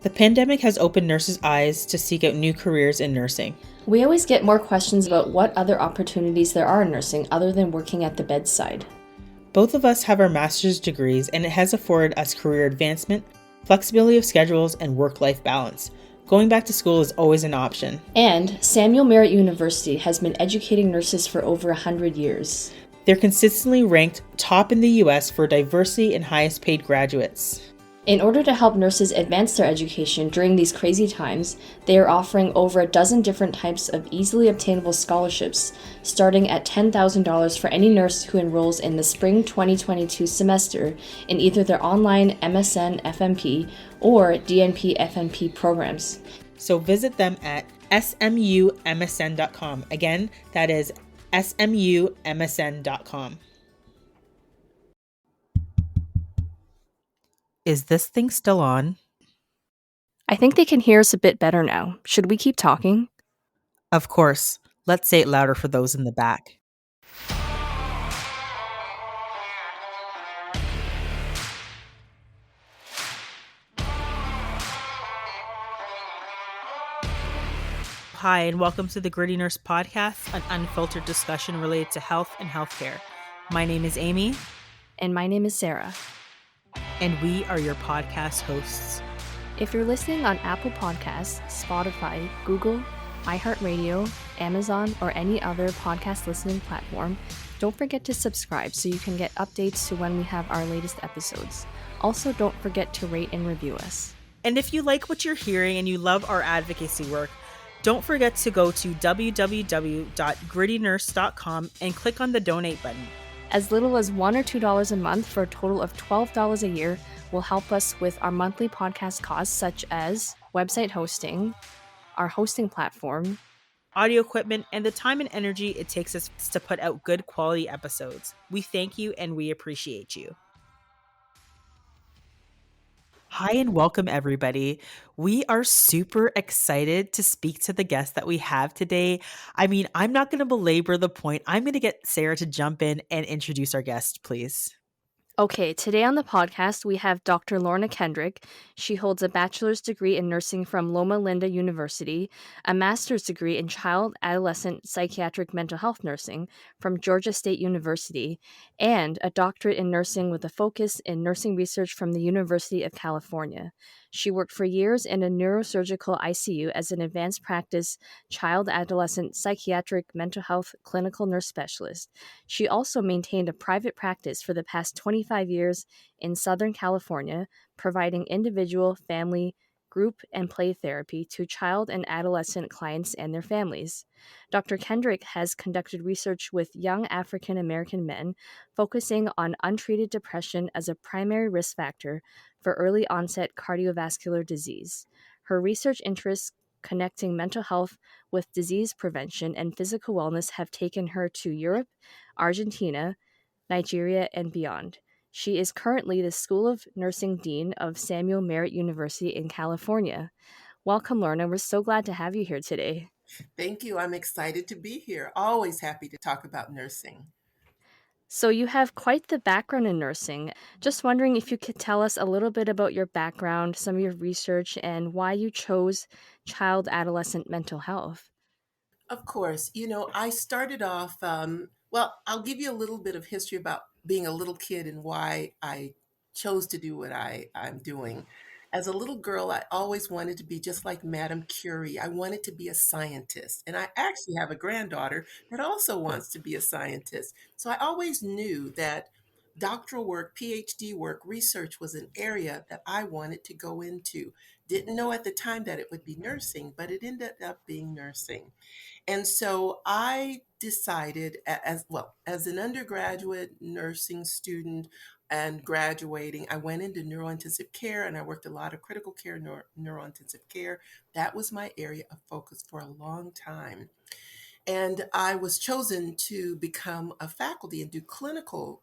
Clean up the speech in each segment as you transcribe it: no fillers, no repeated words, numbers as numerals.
The pandemic has opened nurses' eyes to seek out new careers in nursing. We always get more questions about what other opportunities there are in nursing other than working at the bedside. Both of us have our master's degrees, and it has afforded us career advancement, flexibility of schedules, and work-life balance. Going back to school is always an option. And Samuel Merritt University has been educating nurses for over 100 years. They're consistently ranked top in the US for diversity and highest paid graduates. In order to help nurses advance their education during these crazy times, they are offering over a dozen different types of easily obtainable scholarships, starting at $10,000 for any nurse who enrolls in the spring 2022 semester in either their online MSN FNP or DNP FNP programs. So visit them at smumsn.com. Again, that is smumsn.com. Is this thing still on? I think they can hear us a bit better now. Should we keep talking? Of course. Let's say it louder for those in the back. Hi, and welcome to the Gritty Nurse Podcast, an unfiltered discussion related to health and healthcare. My name is Amie. And my name is Sara. And we are your podcast hosts. If you're listening on Apple Podcasts, Spotify, Google, iHeartRadio, Amazon, or any other podcast listening platform, don't forget to subscribe so you can get updates to when we have our latest episodes. Also, don't forget to rate and review us. And if you like what you're hearing and you love our advocacy work, don't forget to go to www.grittynurse.com and click on the donate button. As little as $1 or $2 a month for a total of $12 a year will help us with our monthly podcast costs, such as website hosting, our hosting platform, audio equipment, and the time and energy it takes us to put out good quality episodes. We thank you and we appreciate you. Hi and welcome everybody. We are super excited to speak to the guest that we have today. I'm not going to belabor the point. I'm going to get Sara to jump in and introduce our guest, please. Okay, today on the podcast, we have Dr. Lorna Kendrick. She holds a bachelor's degree in nursing from Loma Linda University, a master's degree in child-adolescent psychiatric mental health nursing from Georgia State University, and a doctorate in nursing with a focus in nursing research from the University of California. She worked for years in a neuro-surgical ICU as an advanced practice child-adolescent psychiatric mental health clinical nurse specialist. She also maintained a private practice for the past 25 years in Southern California, providing individual, family, group, and play therapy to child and adolescent clients and their families. Dr. Kendrick has conducted research with young African American men, focusing on untreated depression as a primary risk factor for early-onset cardiovascular disease. Her research interests connecting mental health with disease prevention and physical wellness have taken her to Europe, Argentina, Nigeria, and beyond. She is currently the School of Nursing Dean of Samuel Merritt University in California. Welcome, Lorna. We're so glad to have you here today. Thank you. I'm excited to be here. Always happy to talk about nursing. So you have quite the background in nursing. Just wondering if you could tell us a little bit about your background, some of your research, and why you chose child-adolescent mental health. Of course. I started off, I'll give you a little bit of history about being a little kid and why I chose to do what I'm doing. As a little girl, I always wanted to be just like Madame Curie. I wanted to be a scientist. And I actually have a granddaughter that also wants to be a scientist. So I always knew that doctoral work, PhD work, research was an area that I wanted to go into. Didn't know at the time that it would be nursing, but it ended up being nursing. And so I decided as an undergraduate nursing student and graduating, I went into neurointensive care and I worked a lot of critical care, neurointensive care. That was my area of focus for a long time. And I was chosen to become a faculty and do clinical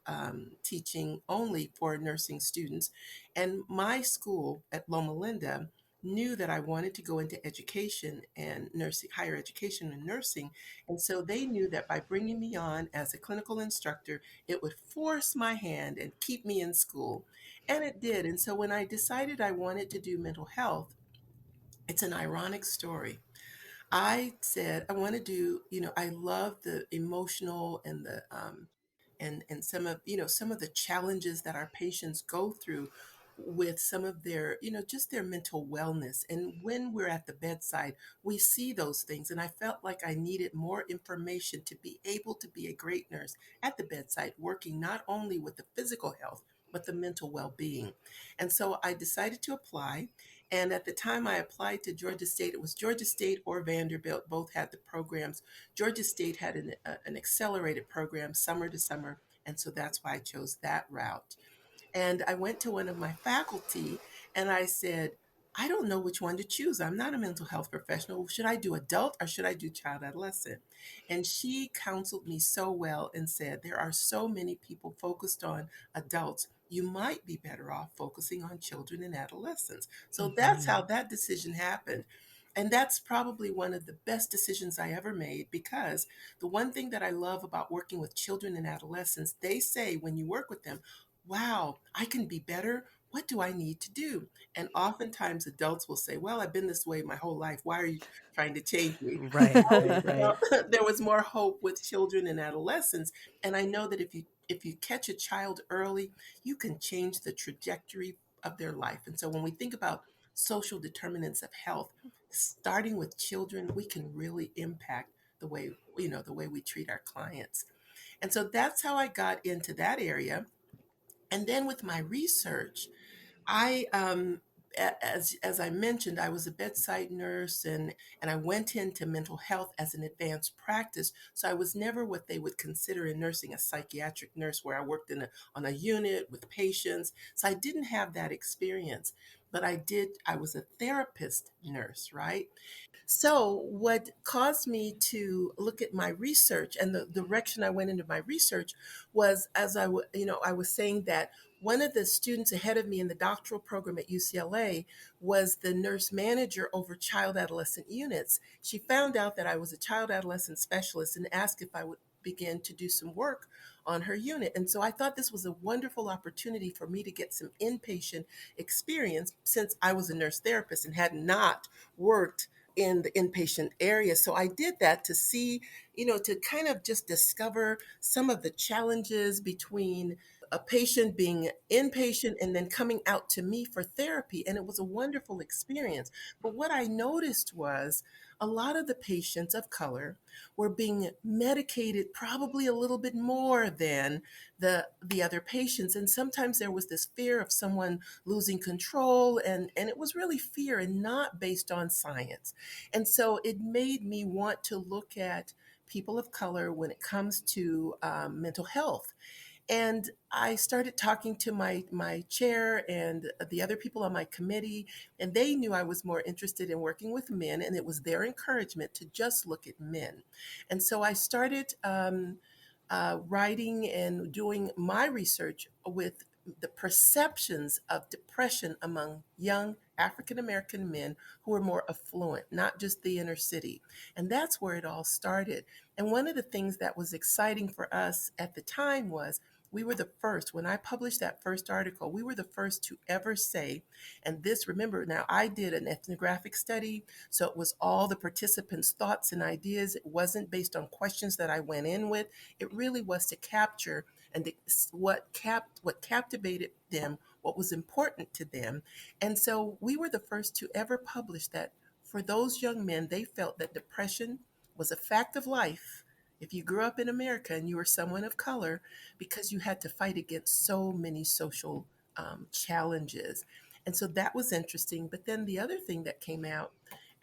teaching only for nursing students. And my school at Loma Linda knew that I wanted to go into education and nursing, higher education and nursing. And so they knew that by bringing me on as a clinical instructor, it would force my hand and keep me in school. And it did. And so when I decided I wanted to do mental health, It's an ironic story. I said I want to do, I love the emotional and the and some of, some of the challenges that our patients go through with some of their, just their mental wellness. And when we're at the bedside, we see those things. And I felt like I needed more information to be able to be a great nurse at the bedside, working not only with the physical health, but the mental well-being. And so I decided to apply. And at the time I applied to Georgia State, it was Georgia State or Vanderbilt, both had the programs. Georgia State had an accelerated program, summer to summer, and so that's why I chose that route. And I went to one of my faculty and I said, I don't know which one to choose. I'm not a mental health professional. Should I do adult or should I do child adolescent? And she counseled me so well and said, there are so many people focused on adults. You might be better off focusing on children and adolescents. So that's Mhm. how that decision happened. And that's probably one of the best decisions I ever made, because the one thing that I love about working with children and adolescents, they say when you work with them, wow, I can be better. What do I need to do? And oftentimes adults will say, well, I've been this way my whole life. Why are you trying to change me? Right, right, right. Well, there was more hope with children and adolescents. And I know that if you catch a child early, you can change the trajectory of their life. And so when we think about social determinants of health, starting with children, we can really impact the way we treat our clients. And so that's how I got into that area. And then with my research, I as I mentioned, I was a bedside nurse, and I went into mental health as an advanced practice. So I was never what they would consider in nursing a psychiatric nurse, where I worked on a unit with patients. So I didn't have that experience, but I was a therapist nurse, right? So, what caused me to look at my research and the direction I went into my research was, as I was saying that one of the students ahead of me in the doctoral program at UCLA was the nurse manager over child adolescent units. She found out that I was a child adolescent specialist and asked if I would begin to do some work on her unit. And so I thought this was a wonderful opportunity for me to get some inpatient experience, since I was a nurse therapist and had not worked in the inpatient area. So I did that to see, to kind of just discover some of the challenges between a patient being inpatient and then coming out to me for therapy. And it was a wonderful experience. But what I noticed was a lot of the patients of color were being medicated probably a little bit more than the other patients. And sometimes there was this fear of someone losing control, and it was really fear and not based on science. And so it made me want to look at people of color when it comes to mental health. And I started talking to my chair and the other people on my committee, and they knew I was more interested in working with men, and it was their encouragement to just look at men. And so I started writing and doing my research with the perceptions of depression among young African American men who are more affluent, not just the inner city. And that's where it all started. And one of the things that was exciting for us at the time was we were the first, when I published that first article, we were the first to ever say, and this, remember, now I did an ethnographic study, so it was all the participants' thoughts and ideas. It wasn't based on questions that I went in with. It really was to capture and what captivated them, what was important to them. And so we were the first to ever publish that for those young men, they felt that depression was a fact of life if you grew up in America and you were someone of color, because you had to fight against so many social challenges. And so that was interesting. But then the other thing that came out,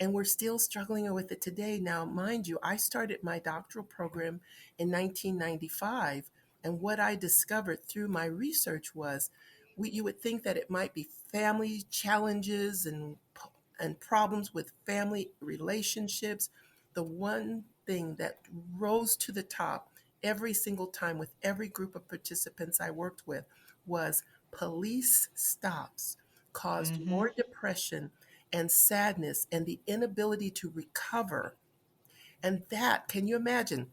and we're still struggling with it today. Now, mind you, I started my doctoral program in 1995. And what I discovered through my research was you would think that it might be family challenges and problems with family relationships. The one thing that rose to the top every single time with every group of participants I worked with was police stops caused Mhm. more depression and sadness and the inability to recover. And that, can you imagine?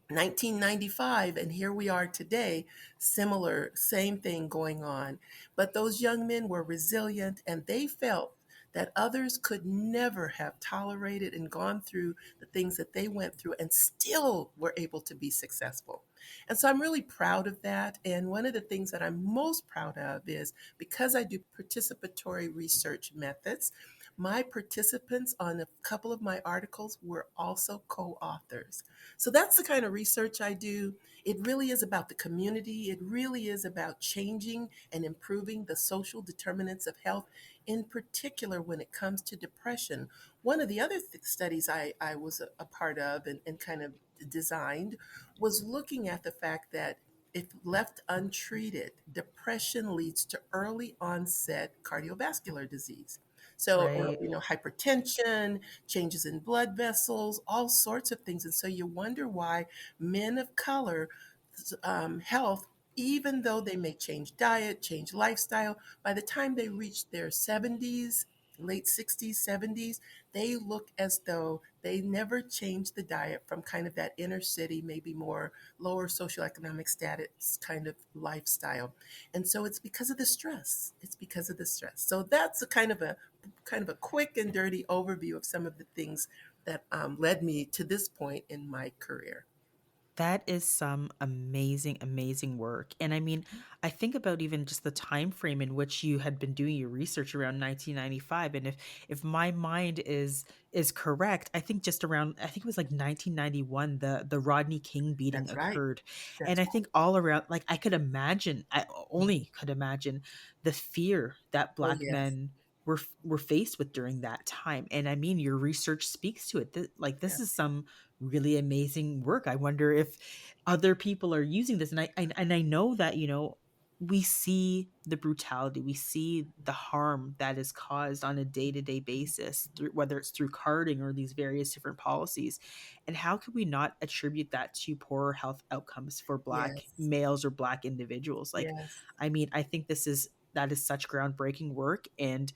1995, and here we are today, similar, same thing going on. But those young men were resilient, and they felt that others could never have tolerated and gone through the things that they went through and still were able to be successful. And so I'm really proud of that. And one of the things that I'm most proud of is because I do participatory research methods, my participants on a couple of my articles were also co authors. So that's the kind of research I do. It really is about the community, it really is about changing and improving the social determinants of health, in particular when it comes to depression. One of the other studies I was a part of and kind of designed was looking at the fact that if left untreated, depression leads to early onset cardiovascular disease. So, Right. hypertension, changes in blood vessels, all sorts of things. And so you wonder why men of color health, even though they may change diet, change lifestyle, by the time they reach their 70s, late 60s, 70s, they look as though they never changed the diet from kind of that inner city, maybe more lower socioeconomic status kind of lifestyle. And so it's because of the stress. It's because of the stress. So that's a kind of a quick and dirty overview of some of the things that led me to this point in my career. That is some amazing, amazing work. And I mean, I think about even just the time frame in which you had been doing your research around 1995. And if my mind is correct, I think just around I think it was like 1991 the Rodney King beating That's right. occurred. And That's I think all around like I could imagine, I only could imagine the fear that Oh, black yes. men were faced with during that time. And I mean, your research speaks to it. Like this is Yes. some really amazing work. I wonder if other people are using this, and I know that we see the brutality, we see the harm that is caused on a day to day basis, whether it's through carding or these various different policies. And how can we not attribute that to poorer health outcomes for Black Yes. males or Black individuals? Like, Yes. I mean, I think that is such groundbreaking work, and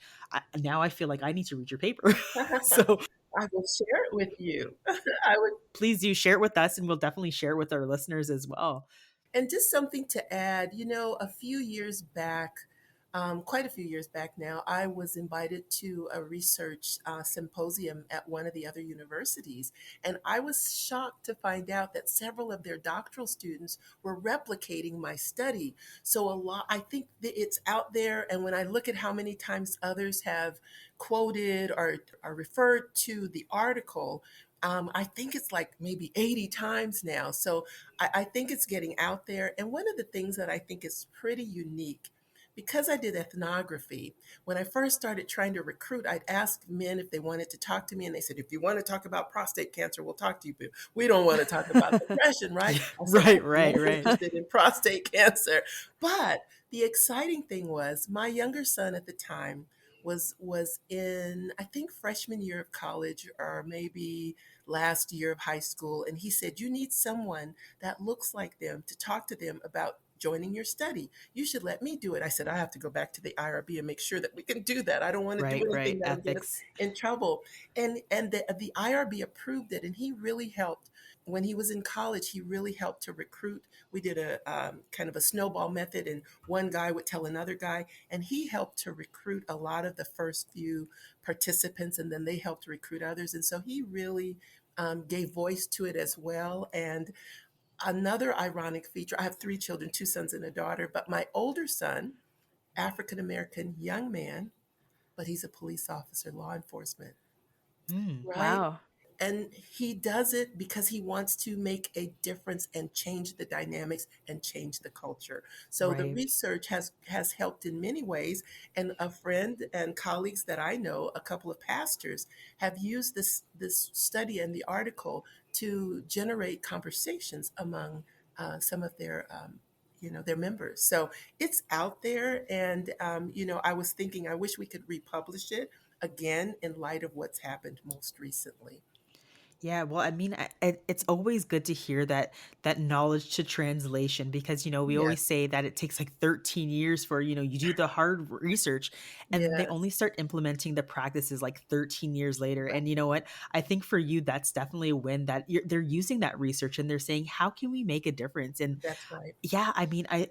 now I feel like I need to read your paper. So I will share it with you. I would. please do share it with us, and we'll definitely share it with our listeners as well. And just something to add, a few years back, quite a few years back now, I was invited to a research symposium at one of the other universities. And I was shocked to find out that several of their doctoral students were replicating my study. So I think that it's out there. And when I look at how many times others have quoted or referred to the article, I think it's like maybe 80 times now. So I think it's getting out there. And one of the things that I think is pretty unique, because I did ethnography, when I first started trying to recruit, I'd ask men if they wanted to talk to me. And they said, if you want to talk about prostate cancer, we'll talk to you. But we don't want to talk about depression, right? Yeah, I said, right, I'm right, most right. interested in prostate cancer. But the exciting thing was my younger son at the time was in, I think, freshman year of college or maybe last year of high school. And he said, you need someone that looks like them to talk to them about joining your study. You should let me do it. I said, I have to go back to the IRB and make sure that we can do that. I don't want to do Right, anything right. that'll get us Ethics. in trouble. And the IRB approved it. And he really helped. When he was in college, he really helped to recruit. We did a kind of a snowball method, and one guy would tell another guy, and he helped to recruit a lot of the first few participants, and then they helped recruit others. And so he really gave voice to it as well. And another ironic feature, I have three children, two sons and a daughter, but my older son, African American young man, but he's a police officer, law enforcement, Hmm. right? Wow. And he does it because he wants to make a difference and change the dynamics and change the culture. So the Right. research has helped in many ways. And a friend and colleagues that I know, a couple of pastors, have used this study and the article to generate conversations among some of their members. So it's out there, and I was thinking, I wish we could republish it again in light of what's happened most recently. Yeah, well, I mean, it's always good to hear that knowledge to translation, because we always Yes, say that it takes like 13 years for you do the hard research, and then they yes, only start implementing the practices like 13 years later. right. And you know what? I think for you, that's definitely a win that they're using that research and they're saying, how can we make a difference? And That's right. yeah, I mean, I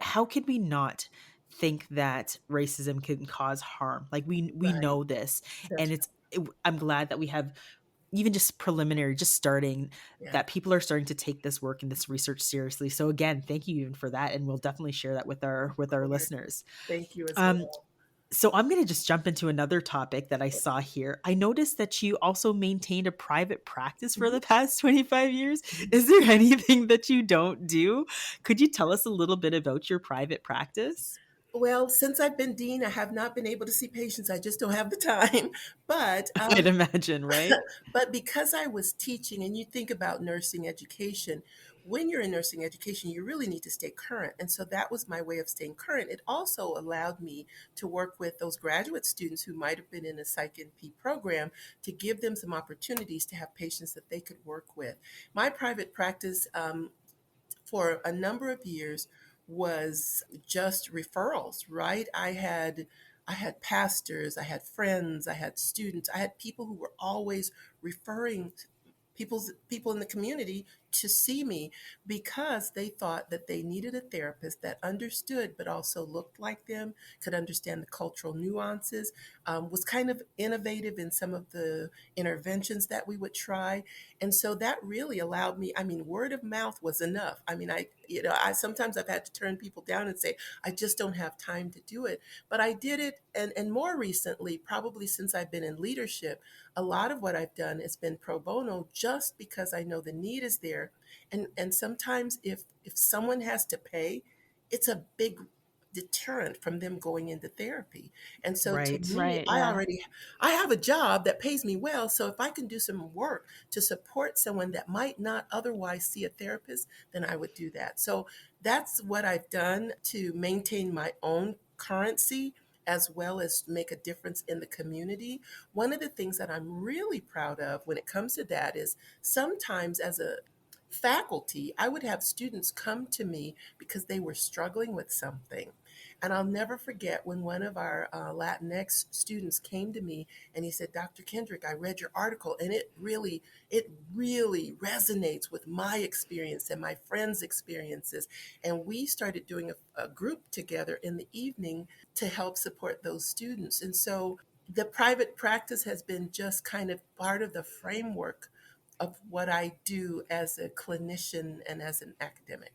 how could we not think that racism can cause harm. Like we Right. know this, That's and I'm glad that we have even just preliminary, just starting, right. Yeah. that people are starting to take this work and this research seriously. So again, thank you even for that, and we'll definitely share that Of with our course. listeners. Thank you as Um, well. so I'm going to just jump into another topic that I saw here. I noticed that you also maintained a private practice for Mhm. the past 25 years. Mhm. Is there anything that you don't do? Could you tell us a little bit about your private practice? Well, since I've been dean, I have not been able to see patients. I just don't have the time. But I'd imagine, right? but because I was teaching, and you think about nursing education, when you're in nursing education, you really need to stay current. And so that was my way of staying current. It also allowed me to work with those graduate students who might have been in a psych NP program to give them some opportunities to have patients that they could work with. My private practice, for a number of years, was just referrals, right? I had pastors, I had friends, I had students, I had people who were always referring people in the community to see me because they thought that they needed a therapist that understood but also looked like them, could understand the cultural nuances, was kind of innovative in some of the interventions that we would try. And so that really allowed me, I mean, word of mouth was enough. I mean, I sometimes I've had to turn people down and say, I just don't have time to do it. But I did it. And more recently, probably since I've been in leadership, a lot of what I've done has been pro bono just because I know the need is there. And sometimes if someone has to pay, it's a big deterrent from them going into therapy. And so to Right. me, Right, yeah. I have a job that pays me well. So if I can do some work to support someone that might not otherwise see a therapist, then I would do that. So that's what I've done to maintain my own currency as well as make a difference in the community. One of the things that I'm really proud of when it comes to that is sometimes as a faculty, I would have students come to me because they were struggling with something. And I'll never forget when one of our Latinx students came to me and he said, Dr. Kendrick, I read your article and it really resonates with my experience and my friends' experiences. And we started doing a group together in the evening to help support those students. And so the private practice has been just kind of part of the framework of what I do as a clinician and as an academic.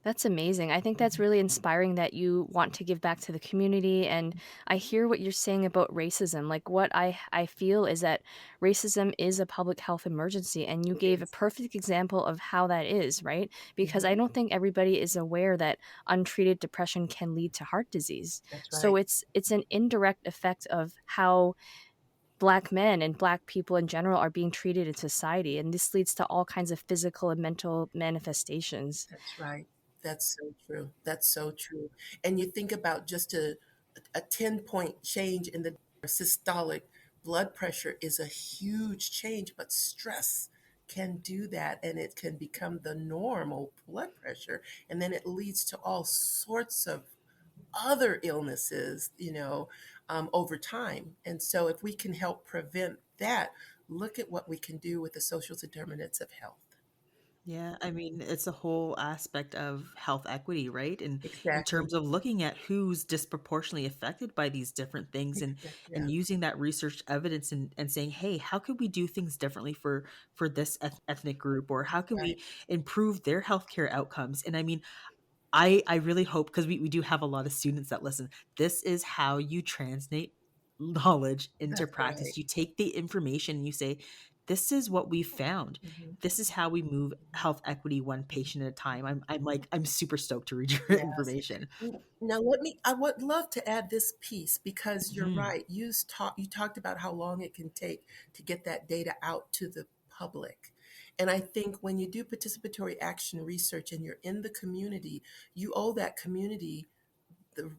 That's amazing. I think that's Mhm. really inspiring that you want to give back to the community. And I hear what you're saying about racism. Like, what I feel is that racism is a public health emergency. And you It gave a is. perfect example of how that is, right? Because I Mhm. don't think everybody is aware that untreated depression can lead to heart disease. That's So right. it's an indirect effect of how Black men and Black people in general are being treated in society. And this leads to all kinds of physical and mental manifestations. That's right. That's so true. That's so true. And you think about just a 10-point change in the systolic blood pressure is a huge change, but stress can do that and it can become the normal blood pressure. And then it leads to all sorts of other illnesses, over time. And so if we can help prevent that, look at what we can do with the social determinants of health. Yeah, I mean, it's a whole aspect of health equity, right? And in Exactly. terms of looking at who's disproportionately affected by these different things, Yeah, and using that research evidence, and saying, hey, how could we do things differently for this ethnic group, or how can right. we improve their healthcare outcomes? And I mean, I really hope, because we do have a lot of students that listen, this is how you translate knowledge into That's right. practice. You take the information and you say, this is what we found. Mhm. This is how we move health equity one patient at a time. I'm super stoked to read your Yes. information. Now I would love to add this piece because you're Mhm. right. You talked about how long it can take to get that data out to the public. And I think when you do participatory action research and you're in the community, you owe that community the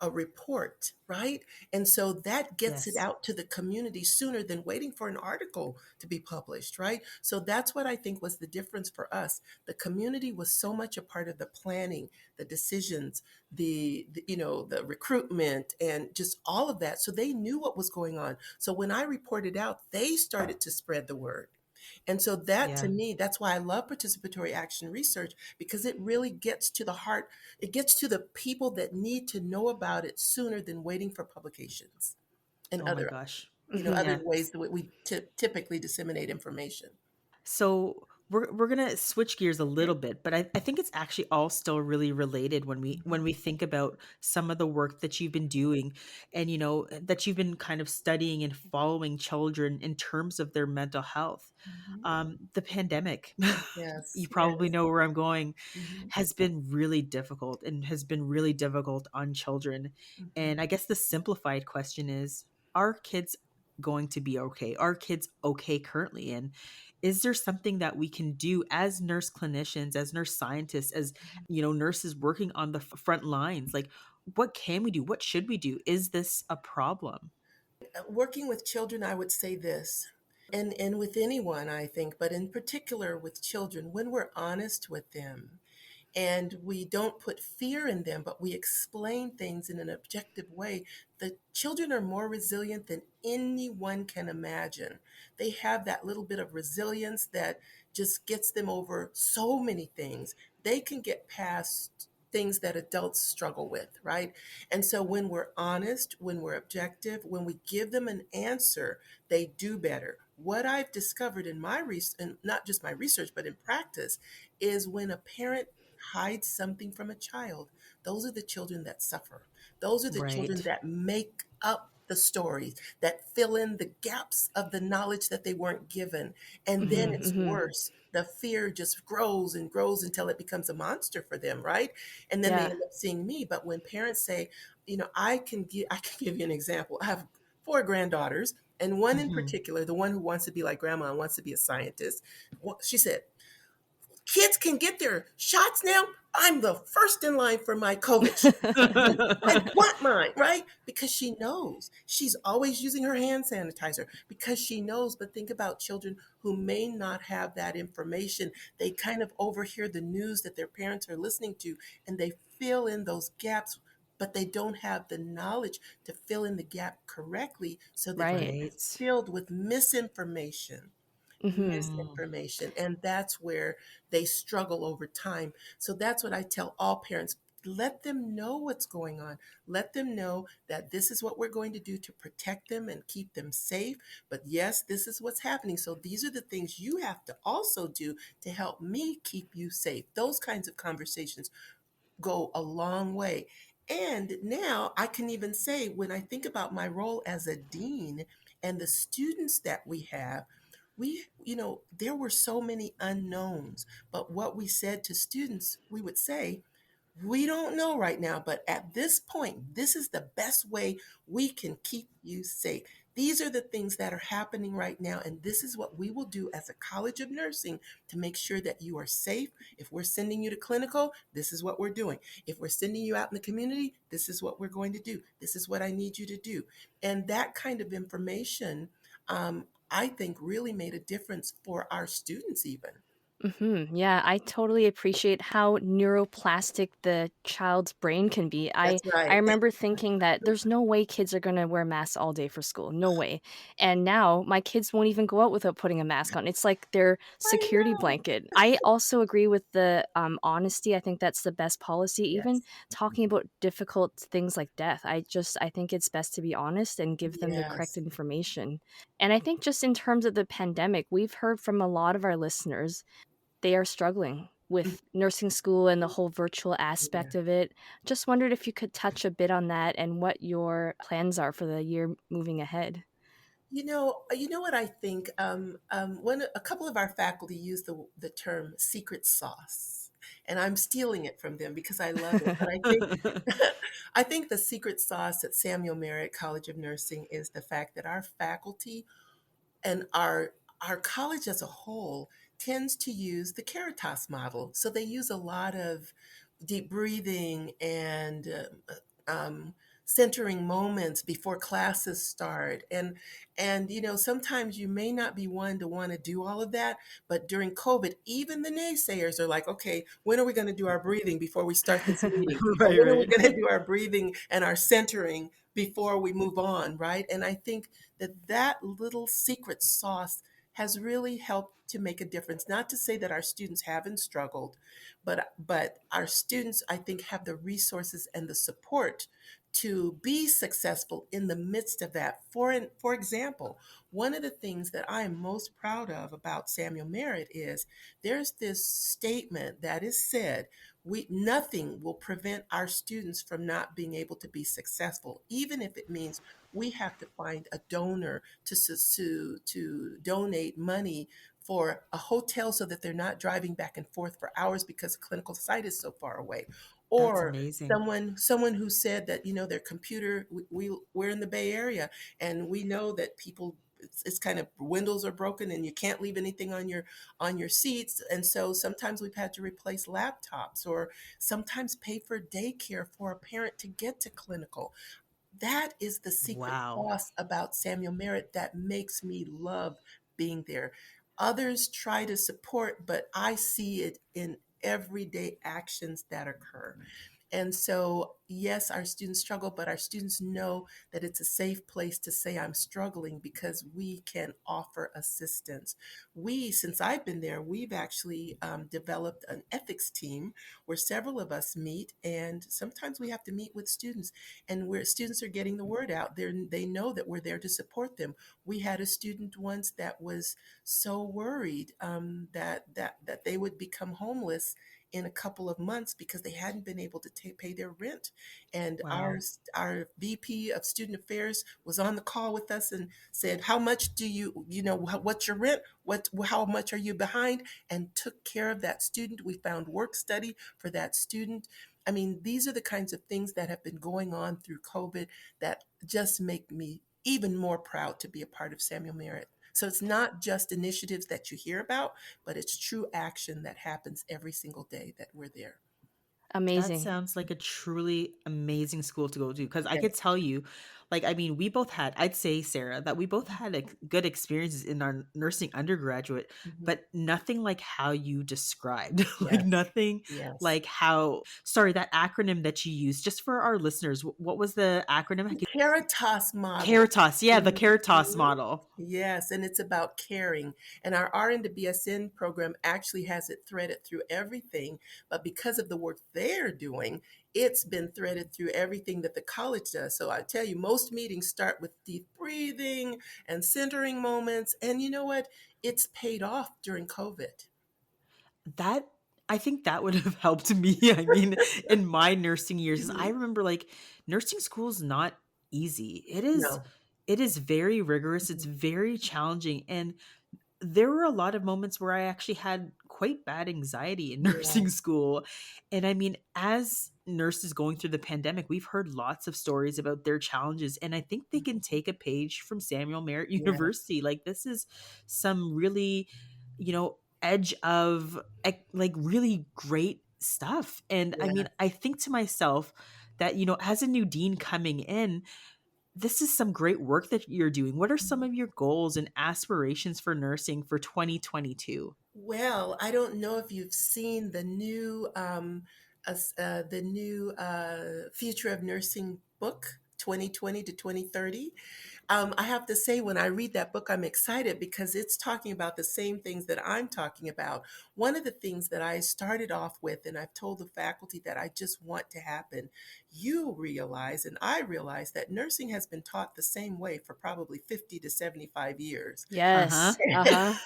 a report, right? And so that gets it Yes. out to the community sooner than waiting for an article to be published, right? So that's what I think was the difference for us. The community was so much a part of the planning, the decisions, the recruitment and just all of that. So they knew what was going on. So when I reported out, they started to spread the word. And so that to Yeah. me, that's why I love participatory action research, because it really gets to the heart. It gets to the people that need to know about it sooner than waiting for publications and Oh my gosh. other Hmm. ways that we typically disseminate information. So we're gonna switch gears a little bit, but I think it's actually all still really related when we think about some of the work that you've been doing, and that you've been kind of studying and following children in terms of their mental health. Mhm. The pandemic, Yes, you probably yes. know where I'm going, Mhm, has been really difficult and has been really difficult on children. mhm. And I guess the simplified question is, are kids going to be okay? Are kids okay currently? And is there something that we can do as nurse clinicians, as nurse scientists, as nurses working on the front lines? Like, what can we do? What should we do? Is this a problem? Working with children, I would say this, and with anyone, I think, but in particular with children, when we're honest with them and we don't put fear in them, but we explain things in an objective way, the children are more resilient than anyone can imagine. They have that little bit of resilience that just gets them over so many things. They can get past things that adults struggle with, right? And so when we're honest, when we're objective, when we give them an answer, they do better. What I've discovered in my research, and not just my research, but in practice, is when a parent hides something from a child, those are the children that suffer. Those are the children Right. that make up the stories, that fill in the gaps of the knowledge that they weren't given. And then Hmm. Hmm. it's Hmm. worse. The fear just grows and grows until it becomes a monster for them, right? And then they Yeah. end up seeing me. But when parents say, I can give you an example. I have four granddaughters, and one in Hmm. particular, the one who wants to be like grandma and wants to be a scientist, she said, kids can get their shots now. I'm the first in line for my COVID shot. I want mine, right? Because she knows. She's always using her hand sanitizer because she knows. But think about children who may not have that information. They kind of overhear the news that their parents are listening to and they fill in those gaps, but they don't have the knowledge to fill in the gap correctly. So the gap Right. is Right. filled with misinformation. Hmm. Mm. Misinformation. And that's where they struggle over time. So that's what I tell all parents. Let them know what's going on. Let them know that this is what we're going to do to protect them and keep them safe. But yes, this is what's happening. So these are the things you have to also do to help me keep you safe. Those kinds of conversations go a long way. And now I can even say, when I think about my role as a dean and the students that we have, there were so many unknowns. But what we said to students, we would say, we don't know right now, but at this point, this is the best way we can keep you safe. These are the things that are happening right now, and this is what we will do as a College of Nursing to make sure that you are safe. If we're sending you to clinical, this is what we're doing. If we're sending you out in the community, this is what we're going to do. This is what I need you to do. And that kind of information, I think, really made a difference for our students, even. Yeah, I totally appreciate how neuroplastic the child's brain can be. I That's I right. remember thinking that there's no way kids are going to wear masks all day for school. No way. And now my kids won't even go out without putting a mask on. It's like their I security know. blanket. I also agree with the honesty. I think that's the best policy. Even Yes. talking about difficult things like death. I think it's best to be honest and give them the correct Yes. information. And I think just in terms of the pandemic, we've heard from a lot of our listeners they are struggling with nursing school and the whole virtual Yeah. aspect of it. Just wondered if you could touch a bit on that and what your plans are for the year moving ahead. You know what I think. When a couple of our faculty use the term secret sauce, and I'm stealing it from them because I love it. But I think I think the secret sauce at Samuel Merritt College of Nursing is the fact that our faculty and our college as a whole tends to use the keratos model. So they use a lot of deep breathing and centering moments before classes start. And sometimes you may not be one to want to do all of that, but during COVID, even the naysayers are like, okay, when are we going to do our breathing before we start this meeting? Or Right, when are we right. going to do our breathing and our centering before we move on, right? And I think that little secret sauce has really helped to make a difference. Not to say that our students haven't struggled, but our students, I think, have the resources and the support to be successful in the midst of that. For example, one of the things that I am most proud of about Samuel Merritt is there's this statement that is said, we nothing will prevent our students from not being able to be successful, even if it means we have to find a donor to donate money for a hotel so that they're not driving back and forth for hours because the clinical site is so far away. That's Or amazing. someone who said that, their computer, we're in the Bay Area, and we know that people, it's kind of, windows are broken and you can't leave anything on your seats, and so sometimes we've had to replace laptops, or sometimes pay for daycare for a parent to get to clinical. That is the secret Wow. sauce about Samuel Merritt that makes me love being there. Others try to support, but I see it in everyday actions that occur. And so, yes, our students struggle, but our students know that it's a safe place to say, I'm struggling, because we can offer assistance. Since I've been there, we've actually developed an ethics team where several of us meet, and sometimes we have to meet with students, and where students are getting the word out. They know that we're there to support them. We had a student once that was so worried that they would become homeless in a couple of months because they hadn't been able to pay their rent. And Wow. our VP of Student Affairs was on the call with us and said, "How much do what's your rent? How much are you behind?" And took care of that student. We found work study for that student. I mean, these are the kinds of things that have been going on through COVID that just make me even more proud to be a part of Samuel Merritt. So it's not just initiatives that you hear about, but it's true action that happens every single day that we're there. That Amazing. sounds like a truly amazing school to go to, because I could Yes. tell you, like, I mean, we both had, I'd say, Sarah, that we both had good experiences in our nursing undergraduate, Mhm. but nothing like how you described, like, Yes. nothing Yes. like how, sorry, that acronym that you used, just for our listeners, what was the acronym? The Caritas model. Caritas. Yeah, the Caritas Mhm. model. Yes, and it's about caring. And our RN to BSN program actually has it threaded through everything. But because of the work they're doing, it's been threaded through everything that the college does. So I tell you, most meetings start with deep breathing and centering moments. And you know what? It's paid off during COVID. That I think that would have helped me, I mean, in my nursing years, 'cause I Mhm. remember, like, nursing school is not easy. No. It is very rigorous, it's Mhm. very challenging, and there were a lot of moments where I actually had quite bad anxiety in nursing Yes. school. And I mean, as nurses going through the pandemic, we've heard lots of stories about their challenges. And I think they can take a page from Samuel Merritt Yes. University. Like, this is some really, edge of like really great stuff. And I mean, Yes. I think to myself that, as a new dean coming in, this is some great work that you're doing. What are some of your goals and aspirations for nursing for 2022? Well, I don't know if you've seen the new Future of Nursing book, 2020 to 2030. I have to say, when I read that book, I'm excited because it's talking about the same things that I'm talking about. One of the things that I started off with, and I've told the faculty that I just want to happen, you realize, and I realize, that nursing has been taught the same way for probably 50 to 75 years. Uh-huh. Yes.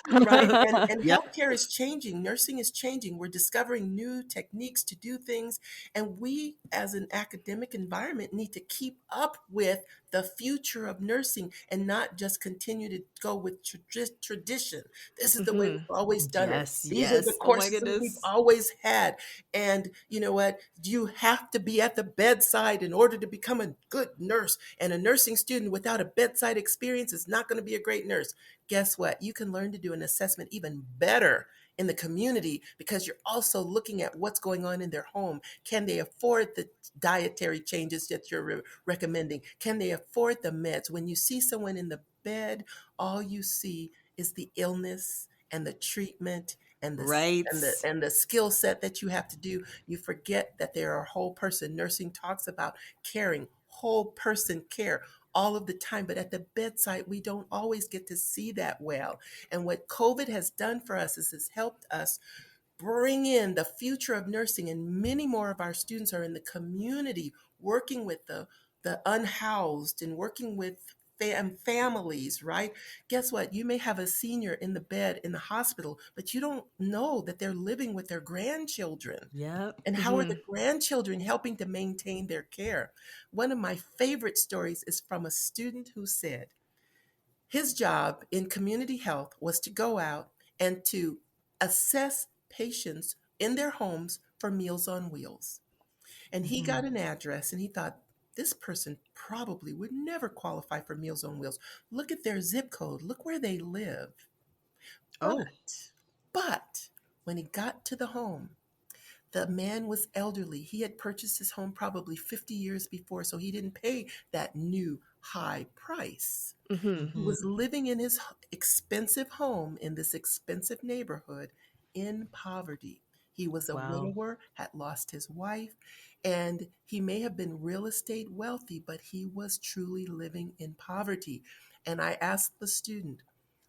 Right? And, Uh-huh. and Yep. healthcare is changing, nursing is changing. We're discovering new techniques to do things. And we, as an academic environment, need to keep up with the future of nursing and not just continue to go with tradition. This is the way we've Mhm. always done it. Yes, These are the yes. Oh my courses that we've goodness. always had. And you know what? You have to be at the bedside in order to become a good nurse. And a nursing student without a bedside experience is not going to be a great nurse. Guess what? You can learn to do an assessment even better in the community because you're also looking at what's going on in their home. Can they afford the dietary changes that you're recommending? Can they afford the meds? When you see someone in the bed, all you see is the illness and the treatment and Right. the skill set that you have to do. You forget that they're a whole person. Nursing talks about caring, whole person care. all of the time, but at the bedside, we don't always get to see that well. And what COVID has done for us is it's helped us bring in the future of nursing, and many more of our students are in the community working with the unhoused and working with families, right? Guess what? You may have a senior in the bed in the hospital, but you don't know that they're living with their grandchildren. Yep. And how are Mm-hmm. the grandchildren helping to maintain their care? One of my favorite stories is from a student who said his job in community health was to go out and to assess patients in their homes for Meals on Wheels. And he got Mhm. an address and he thought, this person probably would never qualify for Meals on Wheels. Look at their zip code, look where they live. Oh. But when he got to the home, the man was elderly. He had purchased his home probably 50 years before, so he didn't pay that new high price. Mm-hmm. He Mhm. was living in his expensive home in this expensive neighborhood in poverty. He was a Wow. widower, had lost his wife, and he may have been real estate wealthy, but he was truly living in poverty. And I asked the student,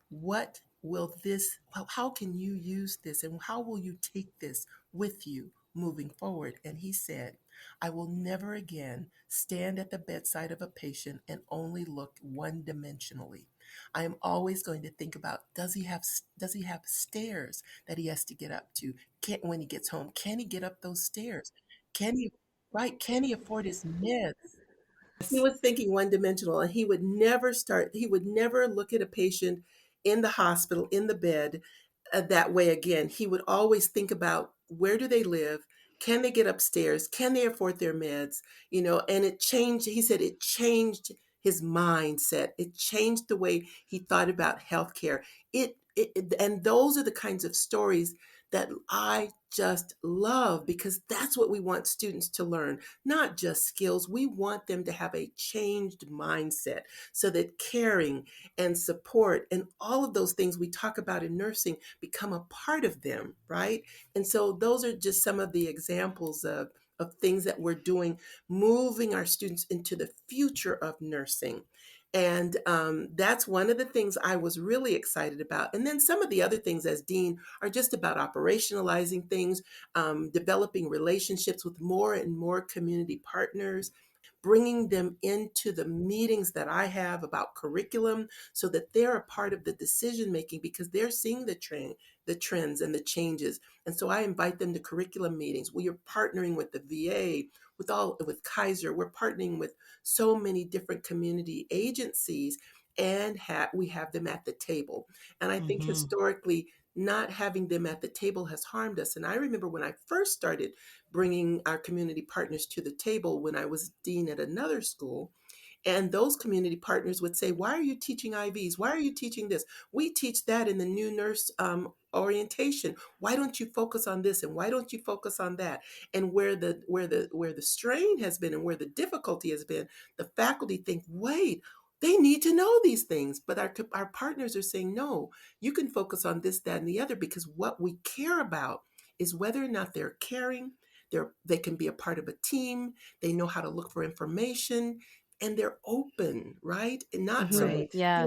what will this, how can you use this and how will you take this with you moving forward? And he said, I will never again stand at the bedside of a patient and only look one dimensionally. I am always going to think about, does he have stairs that he has to get up to? When he gets home, can he get up those stairs? Can he, right, can he afford his meds? He Yes. was thinking one dimensional, and he would never look at a patient in the hospital, in the bed, that way again. He would always think about, where do they live? Can they get upstairs? Can they afford their meds? And it changed. He said it changed his mindset. It changed the way he thought about healthcare. And those are the kinds of stories that I just love, because that's what we want students to learn, not just skills. We want them to have a changed mindset so that caring and support and all of those things we talk about in nursing become a part of them, right? And so those are just some of the examples of things that we're doing, moving our students into the future of nursing. And that's one of the things I was really excited about. And then some of the other things as dean are just about operationalizing things, developing relationships with more and more community partners, bringing them into the meetings that I have about curriculum so that they're a part of the decision making, because they're seeing the trends and the changes. And so I invite them to curriculum meetings. We are partnering with the VA, with Kaiser. We're partnering with so many different community agencies, and we have them at the table. And I think Mhm. historically, not having them at the table has harmed us. And I remember when I first started bringing our community partners to the table when I was dean at another school. And those community partners would say, why are you teaching IVs? Why are you teaching this? We teach that in the new nurse orientation. Why don't you focus on this? And why don't you focus on that? And where the strain has been and where the difficulty has been, the faculty think, wait, they need to know these things. But our partners are saying, no, you can focus on this, that, and the other, because what we care about is whether or not they're caring, they can be a part of a team, they know how to look for information, and they're open, right? And not so Mm-hmm. much Right. Yeah.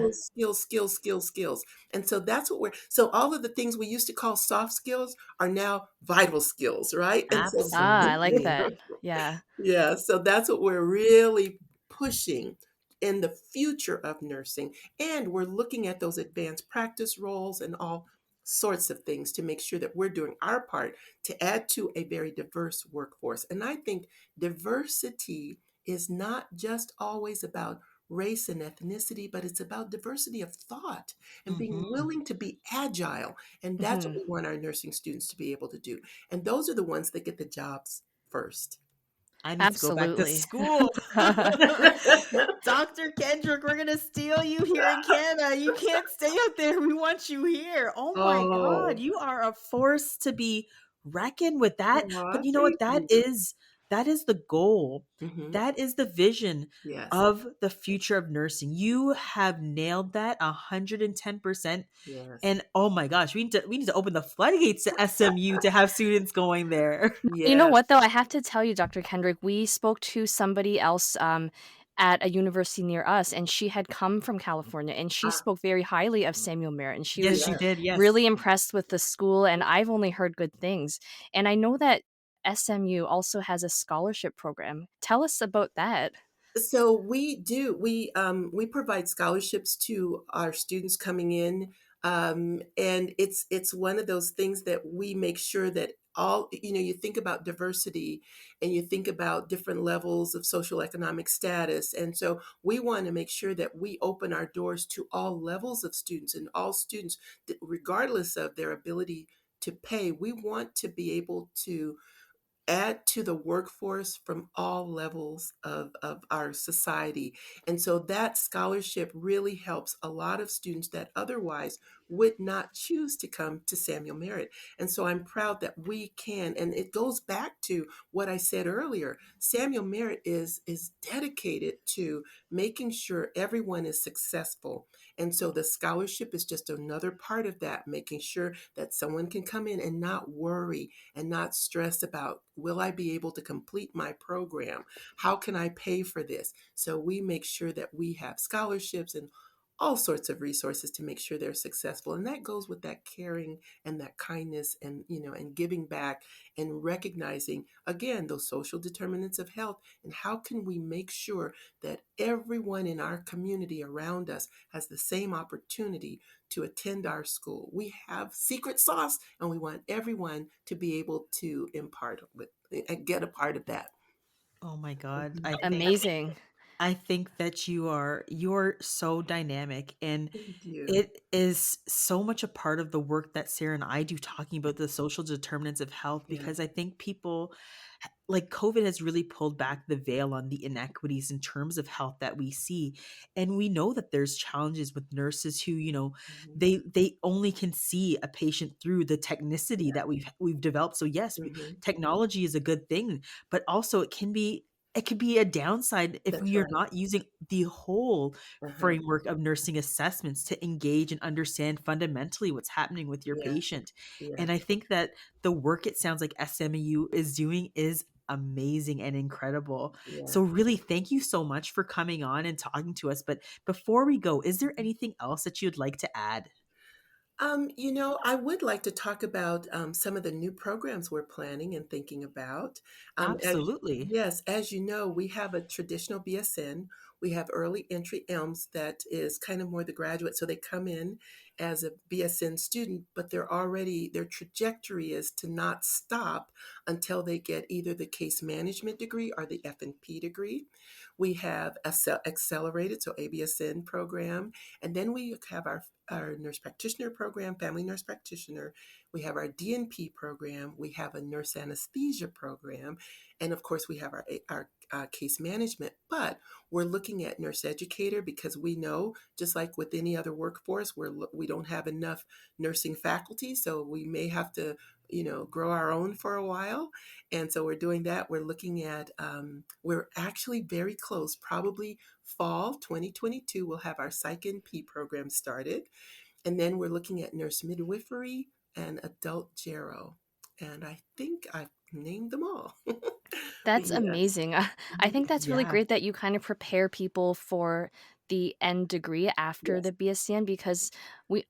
skills. And so that's so all of the things we used to call soft skills are now vital skills, right? And so Ah, I like Absolutely. that. Yeah. yeah, so that's what we're really pushing in the future of nursing. And we're looking at those advanced practice roles and all sorts of things to make sure that we're doing our part to add to a very diverse workforce. And I think diversity is not just always about race and ethnicity, but it's about diversity of thought and being Mhm. willing to be agile. And that's what Mm-hmm. we want our nursing students to be able to do. And those are the ones that get the jobs first. I need to go back to Absolutely. school. Dr. Kendrick, we're gonna steal you here in Canada. You can't stay out there. We want you here. Oh my God, Oh, you are a force to be reckoned with that. aw, But you know what? thank you. That is the goal. Mhm. That is the vision Yes, of the future of nursing. You have nailed that 110%. yes, And oh my gosh, we need to open the floodgates to SMU to have students going there. You know yes. what, though? I have to tell you, Dr. Kendrick, we spoke to somebody else at a university near us, and she had come from California, and she Ah, spoke very highly of Samuel Merritt, and she Yes, was she yes. did, yes. really impressed with the school, and I've only heard good things. And I know that SMU also has a scholarship program. Tell us about that. So we do. We provide scholarships to our students coming in, and it's one of those things that we make sure that all, you think about diversity and you think about different levels of social economic status, and so we want to make sure that we open our doors to all levels of students and all students, regardless of their ability to pay. We want to be able to add to the workforce from all levels of our society. And so that scholarship really helps a lot of students that otherwise would not choose to come to Samuel Merritt. And so I'm proud that we can, and it goes back to what I said earlier. Samuel Merritt is dedicated to making sure everyone is successful. And so the scholarship is just another part of that, making sure that someone can come in and not worry and not stress about, will I be able to complete my program? How can I pay for this? So we make sure that we have scholarships and all sorts of resources to make sure they're successful. And that goes with that caring and that kindness and, and giving back and recognizing, again, those social determinants of health. And how can we make sure that everyone in our community around us has the same opportunity to attend our school? We have secret sauce, and we want everyone to be able to impart with and get a part of that. Oh my god. Mhm. Amazing. I think that you're so dynamic, and Thank you. it is so much a part of the work that Sarah and I do, talking about the social determinants of health, Yeah. because I think people, like, COVID has really pulled back the veil on the inequities in terms of health that we see. And we know that there's challenges with nurses who, Mhm. they only can see a patient through the technicity Yeah. that we've developed. So yes, Mhm. technology is a good thing, but also it could be a downside if That's we are right. not using the whole Uh-huh. framework of nursing assessments to engage and understand fundamentally what's happening with your Yeah. patient. Yeah. And I think that the work it sounds like SMU is doing is amazing and incredible. Yeah. So really thank you so much for coming on and talking to us. But before we go, is there Mhm. anything else that you'd like to add? I would like to talk about some of the new programs we're planning and thinking about. Absolutely. Yes, as you know, we have a traditional BSN. We have early entry ELMS that is kind of more the graduate. So they come in as a BSN student, but their trajectory is to not stop until they get either the case management degree or the F&P degree. We have accelerated, so ABSN program. And then we have our nurse practitioner program, family nurse practitioner. We have our DNP program. We have a nurse anesthesia program. And of course, we have our case management. But we're looking at nurse educator because we know, just like with any other workforce, we don't have enough nursing faculty. So we may have to, grow our own for a while. And so we're doing that. We're looking at, we're actually very close, probably fall 2022, we'll have our Psych NP program started. And then we're looking at nurse midwifery and adult gero. And I think I've named them all. But That's yeah. amazing. I Mhm. think that's really Yeah. great that you kind of prepare people for the end degree after Yes. the BSCN, because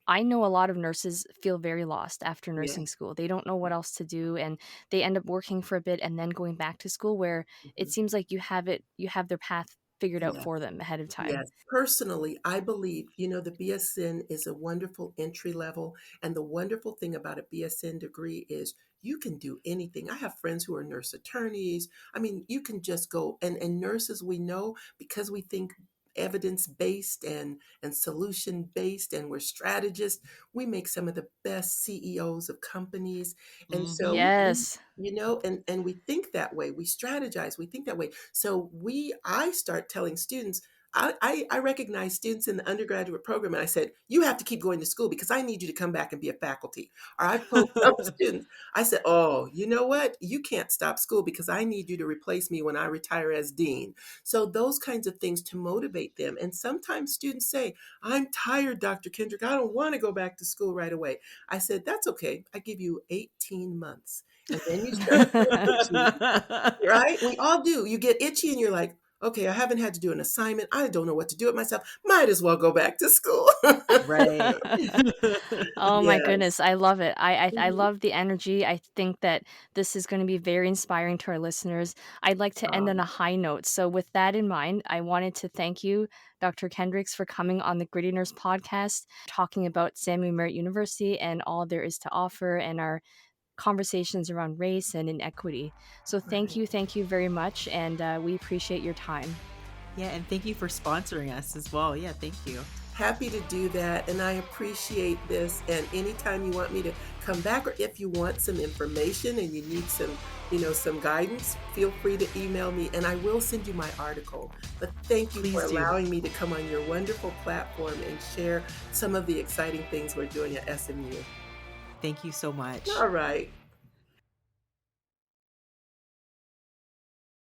I know a lot of nurses feel very lost after nursing Yes. school. They don't know what else to do, and they end up working for a bit and then going back to school, where it Mhm. seems like you have their path figured out Yes. for them ahead of time. Yes, personally, I believe, the BSN is a wonderful entry level. And the wonderful thing about a BSN degree is you can do anything. I have friends who are nurse attorneys. I mean, you can just go, and nurses, we know, because we think evidence based and solution based, and we're strategists, we make some of the best CEOs of companies. And Mhm. so Yes. and we think that way, we strategize, we think that way. So I start telling students, I recognize students in the undergraduate program, and I said, you have to keep going to school because I need you to come back and be a faculty. Or I've told some students, I said, oh, you know what? You can't stop school because I need you to replace me when I retire as dean. So those kinds of things to motivate them. And sometimes students say, I'm tired, Dr. Kendrick. I don't want to go back to school right away. I said, that's okay. I give you 18 months. And then you start feeling itchy, right? We all do. You get itchy and you're like, okay, I haven't had to do an assignment. I don't know what to do with myself. Might as well go back to school. Right. Oh my Yes. goodness, I love it. I Mhm. love the energy. I think that this is going to be very inspiring to our listeners. I'd like to end on a Um, high note. So with that in mind, I wanted to thank you, Dr. Kendricks, for coming on the Gritty Nurse podcast, talking about Samuel Merritt University and all there is to offer and our conversations around race and inequity. So right. thank you very much, and we appreciate your time. Yeah, and thank you for sponsoring us as well. Yeah, thank you. Happy to do that, and I appreciate this. And anytime you want me to come back, or if you want some information and you need some, some guidance, feel free to email me, and I will send you my article. But thank you for Please do. allowing me to come on your wonderful platform and share some of the exciting things we're doing at SMU. Thank you so much. All right.